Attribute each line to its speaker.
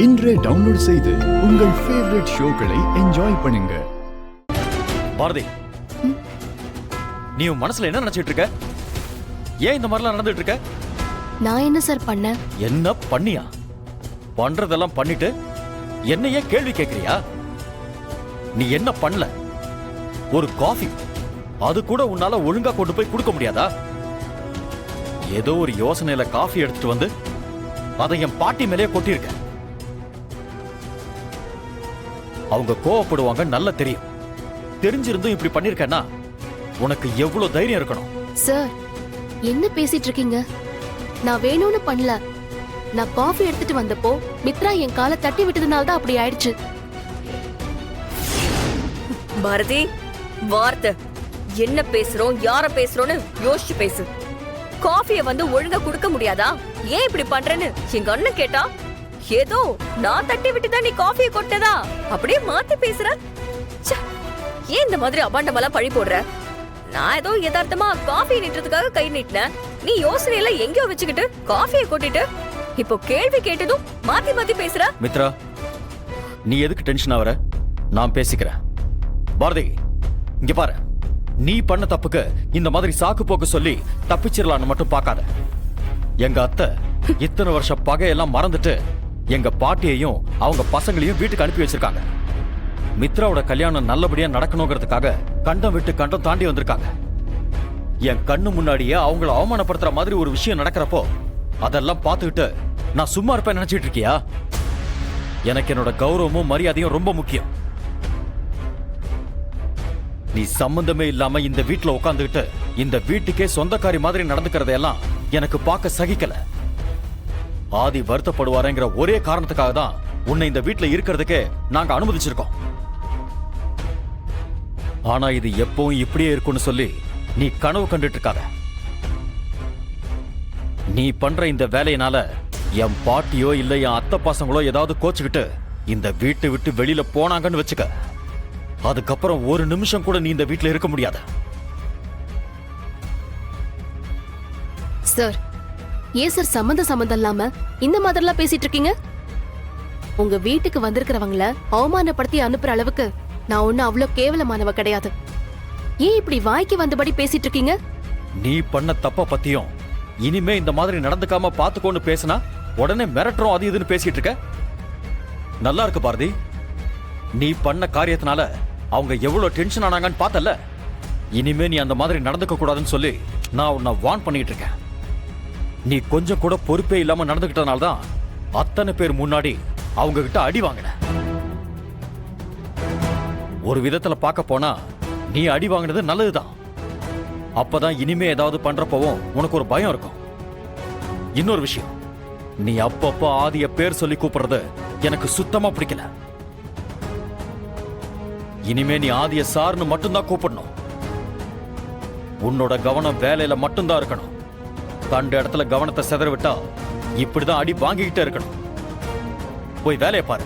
Speaker 1: இன்றே டவுன்லோட் செய்து உங்கள் ஃபேவரட் ஷோக்களை என்ஜாய் பண்ணுங்க.
Speaker 2: பாரதி, நீ உன் மனசுல என்ன நினைச்சிட்டு இருக்க? ஏன் இந்த மாதிரிலாம் நடந்துட்டு இருக்க?
Speaker 3: நான் என்ன சார் பண்ண?
Speaker 2: என்ன பண்ணியா? பண்றதெல்லாம் பண்ணிட்டு என்னையே கேள்வி கேட்கறியா? நீ என்ன பண்ணல? ஒரு காஃபி அது கூட உன்னால ஒழுங்கா கொண்டு போய் கொடுக்க முடியாதா? ஏதோ ஒரு யோசனையில காஃபி எடுத்துட்டு வந்து அதை என் பாட்டி மேலேயே கொட்டியிருக்க. அவங்க கோவப்படுவாங்க, நல்லா தெரியும். தெரிஞ்சிருந்தும் இப்படி பண்ணிருக்கேன்னா உனக்கு எவ்வளவு தைரியம் இருக்கணும்?
Speaker 3: சார், என்ன பேசிட்டு இருக்கீங்க? நான் வேணும்னு பண்ணல. நான் காஃபி எடுத்துட்டு வந்தப்போ மித்ரா என் காலை தட்டி விட்டதுனால தான் அப்படி ஆயிடுச்சு.
Speaker 4: பாரதி, வார்த்தை என்ன பேசுறோம், யார பேசுறோம்னு யோசிச்சு பேசு. காஃபிய வந்து ஒழுங்கா குடுக்க முடியாதா? ஏன் இப்படி பண்றேன்னு எங்க அண்ணன் கேட்டா, ஏதோ நான் தட்டி விட்டுதான் நீ காஃபியை கொட்டதா அப்படியே மாத்தி பேசுற. ஏன் இந்த மாதிரி அபாண்டமெல்லாம் பழி போடுற? நான் ஏதோ யதார்த்தமா காஃபி நீட்டுறதுக்காக கை நீட்டினேன். நீ யோசனையில எங்கேயோ வச்சுக்கிட்டு காஃபியை கொட்டிட்டு இப்போ கேள்வி கேட்டதும் மாத்தி மாத்தி பேசுற.
Speaker 2: மித்ரா, நீ எதுக்கு டென்ஷன் ஆவற? நான் பேசிக்கிறேன். பாரதி, இங்க பாரு, நீ பண்ண தப்புக்கு இந்த மாதிரி சாக்கு போக்கு சொல்லி தப்பிச்சிடலான்னு மட்டும் பார்க்காத. எங்க அத்தை இத்தனை வருஷ பகையெல்லாம் மறந்துட்டு எங்க பாட்டியையும் அவங்க பசங்களையும் வீட்டுக்கு அனுப்பி வச்சிருக்காங்க. மித்ராவோட கல்யாணம் நல்லபடியா நடக்கணுங்கிறதுக்காக கண்டம் விட்டு கண்டம் தாண்டி வந்திருக்காங்க. என் கண்ணு முன்னாடியே அவங்கள அவமானப்படுத்துற மாதிரி ஒரு விஷயம் நடக்கிறப்போ அதெல்லாம் பார்த்துக்கிட்டு நான் சும்மா இருப்பேன் நினைச்சிட்டு இருக்கியா? எனக்கு என்னோட கௌரவமும் மரியாதையும் ரொம்ப முக்கியம். நீ சம்பந்தமே இல்லாம இந்த வீட்டுல உட்காந்துக்கிட்டு இந்த வீட்டுக்கே சொந்தக்காரி மாதிரி நடந்துக்கிறதையெல்லாம் எனக்கு பார்க்க சகிக்கல. ஆதி வருத்தப்படுவாருங்கிற ஒரே காரணத்துக்காக தான் உன்னை இந்த வீட்டுல இருக்கிறதுக்கே நாங்க அனுமதிச்சிருக்கோம். ஆனா இது எப்பவும் இப்படியே இருக்கும்னு சொல்லி நீ கனவு கண்டுட்டு இருக்காத. நீ பண்ற இந்த வேலையினால என் பாட்டியோ இல்ல என் அத்தை பசங்களோ ஏதாவது கோச்சுக்கிட்டு இந்த வீட்டை விட்டு வெளியில போனாங்கன்னு வச்சுக்க, அதுக்கப்புறம் ஒரு நிமிஷம் கூட நீ இந்த வீட்டுல இருக்க முடியாது.
Speaker 3: சார், ஏன் சார் சம்மந்தம் இல்லாம இந்த மாதிரிலாம் பேசிட்டு இருக்கீங்க? உங்க வீட்டுக்கு வந்திருக்கிறவங்கள அவமானப்படுத்தி அனுப்புற அளவுக்கு நான் ஒண்ணு அவ்வளவு கேவலமானவ கிடையாது. ஏன் இப்படி வாய்க்கு வந்தபடி பேசிட்டு இருக்கீங்க?
Speaker 2: நீ பண்ண தப்ப பத்தியும் இனிமே இந்த மாதிரி நடந்துக்காம பாத்துக்கோன்னு பேசினா உடனே மிரட்டுறோம் அது இதுன்னு பேசிட்டு இருக்க. நல்லா இருக்கு பாரதி, நீ பண்ண காரியத்தினால அவங்க எவ்வளவு டென்ஷன் ஆனாங்கன்னு பார்த்தல. இனிமே நீ அந்த மாதிரி நடந்துக்க கூடாதுன்னு சொல்லி நான் உன்னை வார்ன் பண்ணிட்டு இருக்கேன். நீ கொஞ்சம் கூட பொறுப்பே இல்லாம நடந்துகிட்டனால தான் அத்தனை பேர் முன்னாடி அவங்க கிட்ட அடி வாங்கின. ஒரு விதத்துல பார்க்க போனா நீ அடி வாங்கினது நல்லதுதான். அப்பதான் இனிமே ஏதாவது பண்றப்பவும் உனக்கு ஒரு பயம் இருக்கும். இன்னொரு விஷயம், நீ அப்பப்போ ஆதிய பேர் சொல்லி கூப்பிடுறது எனக்கு சுத்தமா பிடிக்கல. இனிமே நீ ஆதிய சார்னு மட்டும்தான் கூப்பிடணும். உன்னோட கவனம் வேலையில மட்டும்தான் இருக்கணும். கண்ட இடத்துல கவனத்தை சிதற விட்டா இப்படிதான் அடி வாங்கிக்கிட்டே இருக்கணும். போய் வேலையை பாரு.